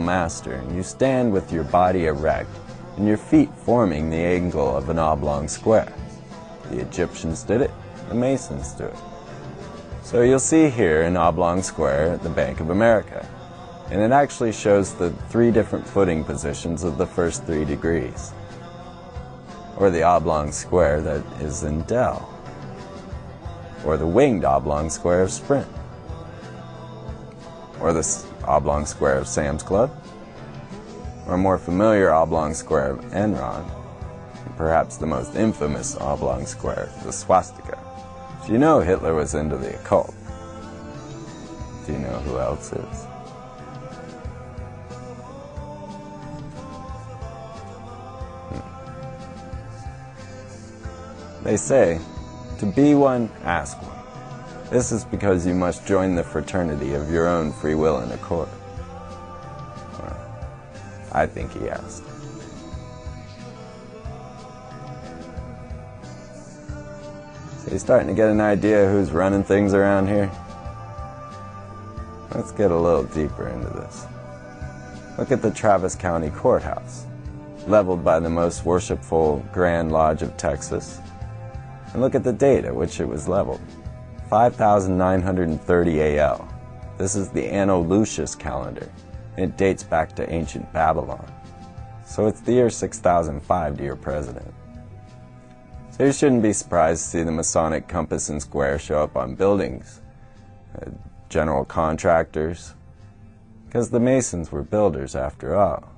master, and you stand with your body erect and your feet forming the angle of an oblong square. The Egyptians did it, the Masons do it. So you'll see here an oblong square at the Bank of America, and it actually shows the 3 different footing positions of the first 3 degrees, or the oblong square that is in Dell, or the winged oblong square of Sprint, or the oblong square of Sam's Club, or a more familiar oblong square of Enron, and perhaps the most infamous oblong square, the swastika. Do you know Hitler was into the occult? Do you know who else is? They say, to be one, ask one. This is because you must join the fraternity of your own free will and accord. Well, I think he asked. So you're starting to get an idea who's running things around here? Let's get a little deeper into this. Look at the Travis County Courthouse, leveled by the most worshipful Grand Lodge of Texas. And look at the date at which it was leveled. 5,930 AL. This is the Anno Lucius calendar, and it dates back to ancient Babylon. So it's the year 6005, dear President. So you shouldn't be surprised to see the Masonic compass and square show up on buildings, general contractors, because the Masons were builders after all,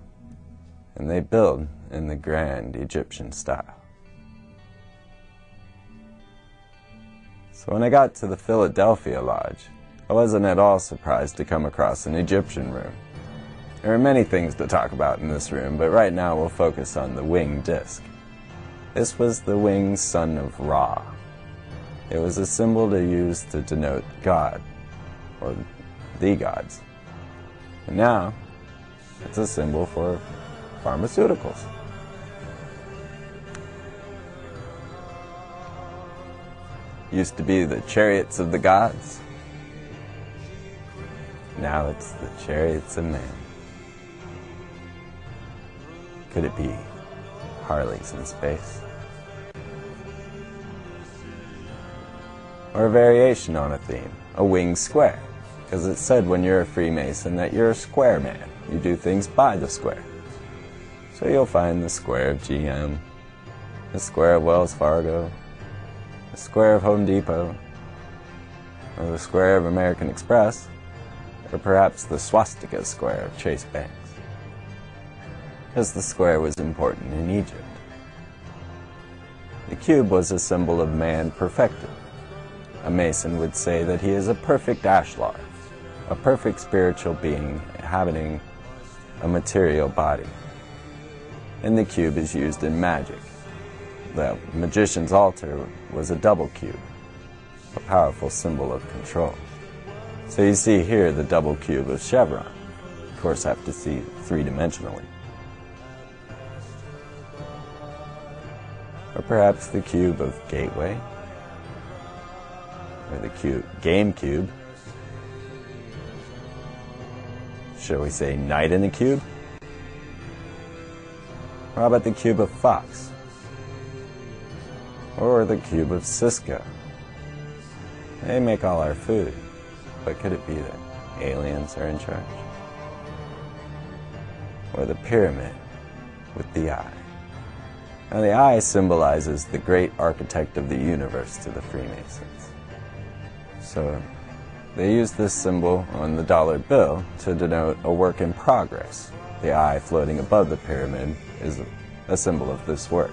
and they build in the grand Egyptian style. So when I got to the Philadelphia Lodge, I wasn't at all surprised to come across an Egyptian room. There are many things to talk about in this room, but right now we'll focus on the winged disc. This was the winged son of Ra. It was a symbol to use to denote God, or the gods. And now, it's a symbol for pharmaceuticals. Used to be the chariots of the gods. Now it's the chariots of man. Could it be Harleys in space? Or a variation on a theme, a winged square. Because it's said when you're a Freemason that you're a square man. You do things by the square. So you'll find the square of GM, the square of Wells Fargo, the square of Home Depot, or the square of American Express, or perhaps the swastika square of Chase Banks. Because the square was important in Egypt. The cube was a symbol of man perfected. A Mason would say that he is a perfect ashlar, a perfect spiritual being inhabiting a material body. And the cube is used in magic. The magician's altar was a double cube, a powerful symbol of control. So you see here the double cube of Chevron. Of course, have to see 3-dimensionally. Or perhaps the cube of Gateway, or the game cube. Shall we say Knight in a cube? Or how about the cube of Fox? Or the cube of Cisco? They make all our food, but could it be that aliens are in charge? Or the pyramid with the eye? Now the eye symbolizes the great architect of the universe to the Freemasons. So they use this symbol on the dollar bill to denote a work in progress. The eye floating above the pyramid is a symbol of this work.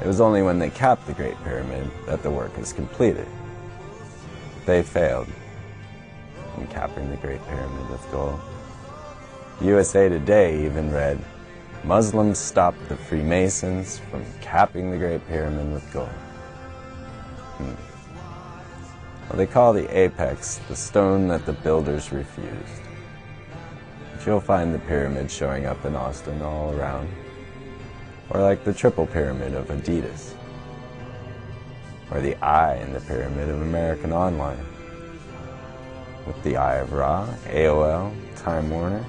It was only when they capped the Great Pyramid that the work was completed. They failed in capping the Great Pyramid with gold. USA Today even read, Muslims stopped the Freemasons from capping the Great Pyramid with gold. Well, they call the apex the stone that the builders refused. But you'll find the pyramid showing up in Austin all around. Or like the triple pyramid of Adidas. Or the eye in the pyramid of American Online. With the Eye of Ra, AOL, Time Warner,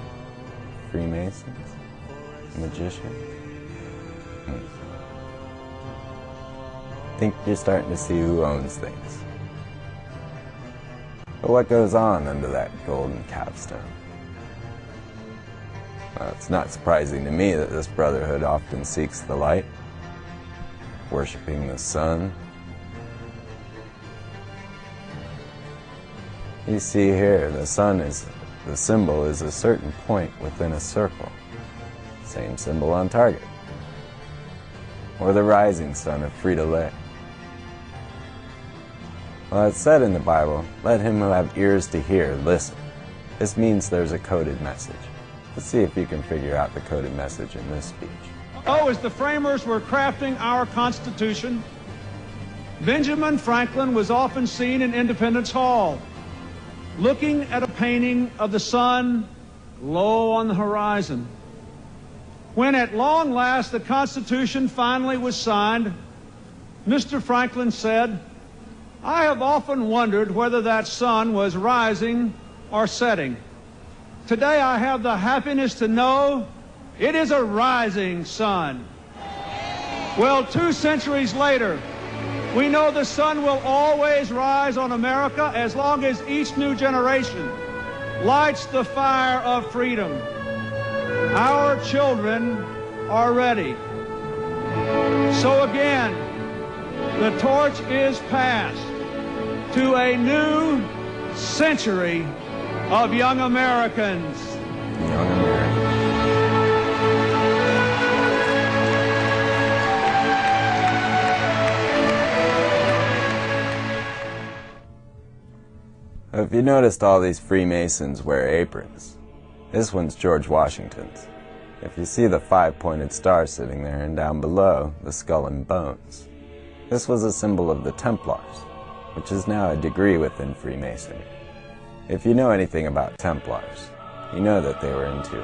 Freemasons? Magicians? I think you're starting to see who owns things. But what goes on under that golden capstone? Well, it's not surprising to me that this brotherhood often seeks the light, worshiping the sun. You see here, the sun is, the symbol is a certain point within a circle. Same symbol on target. Or the rising sun of Frito-Lay. Well, it's said in the Bible, let him who have ears to hear, listen. This means there's a coded message. Let's see if you can figure out the coded message in this speech. Oh, as the framers were crafting our Constitution, Benjamin Franklin was often seen in Independence Hall, looking at a painting of the sun low on the horizon. When at long last the Constitution finally was signed, Mr. Franklin said, I have often wondered whether that sun was rising or setting. Today I have the happiness to know it is a rising sun. Well, 2 centuries later, we know the sun will always rise on America as long as each new generation lights the fire of freedom. Our children are ready. So again, the torch is passed to a new century of young Americans. Young Americans. If you noticed, all these Freemasons wear aprons. This one's George Washington's. If you see the 5-pointed star sitting there, and down below, the skull and bones. This was a symbol of the Templars, which is now a degree within Freemasonry. If you know anything about Templars, you know that they were into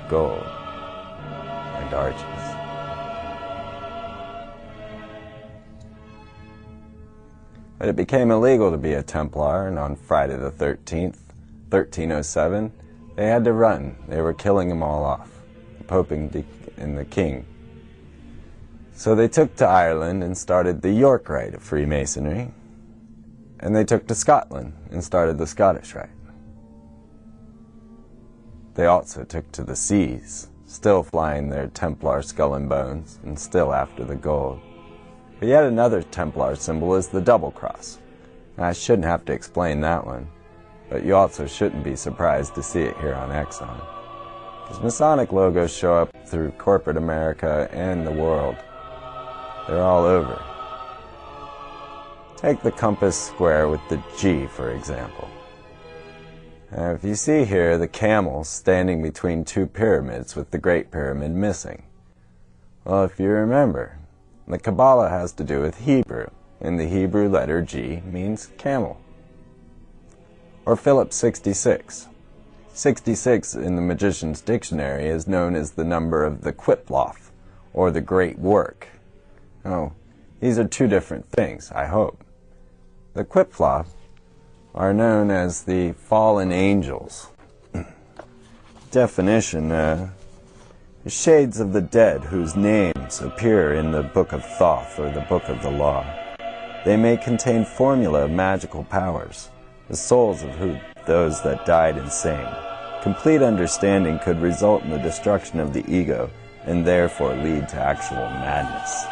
gold and arches. But it became illegal to be a Templar, and on Friday the 13th, 1307, they had to run. They were killing them all off, the Pope and the King. So they took to Ireland and started the York Rite of Freemasonry, and they took to Scotland and started the Scottish Rite. They also took to the seas, still flying their Templar skull and bones, and still after the gold. But yet another Templar symbol is the double cross. And I shouldn't have to explain that one, but you also shouldn't be surprised to see it here on Exxon. Because Masonic logos show up through corporate America and the world. They're all over. Take the compass square with the G, for example. Now, if you see here the camel standing between 2 pyramids with the Great Pyramid missing. Well, if you remember, the Kabbalah has to do with Hebrew, and the Hebrew letter G means camel. Or Phillips 66. 66 in the Magician's Dictionary is known as the number of the Qiploth, or the Great Work. Oh, these are 2 different things, I hope. The Qiploth are known as the fallen angels. Definition, shades of the dead whose names appear in the Book of Thoth or the Book of the Law. They may contain formula of magical powers, the souls of those that died insane. Complete understanding could result in the destruction of the ego and therefore lead to actual madness.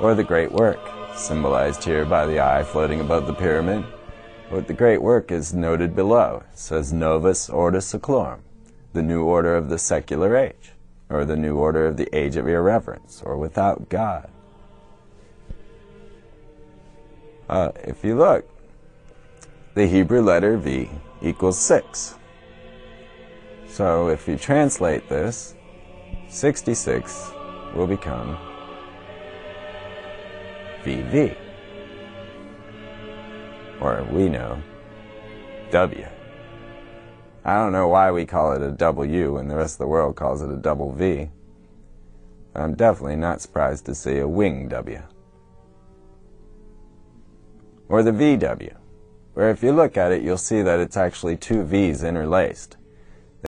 Or the Great Work, symbolized here by the eye floating above the pyramid. But the Great Work is noted below. It says Novus Ordo Seclorum, the new order of the secular age, or the new order of the age of irreverence, or without God. If you look, the Hebrew letter V equals 6. So if you translate this, 66 will become VV. Or we know, W. I don't know why we call it a W and the rest of the world calls it a double V. I'm definitely not surprised to see a wing W. Or the VW, where if you look at it, you'll see that it's actually 2 V's interlaced.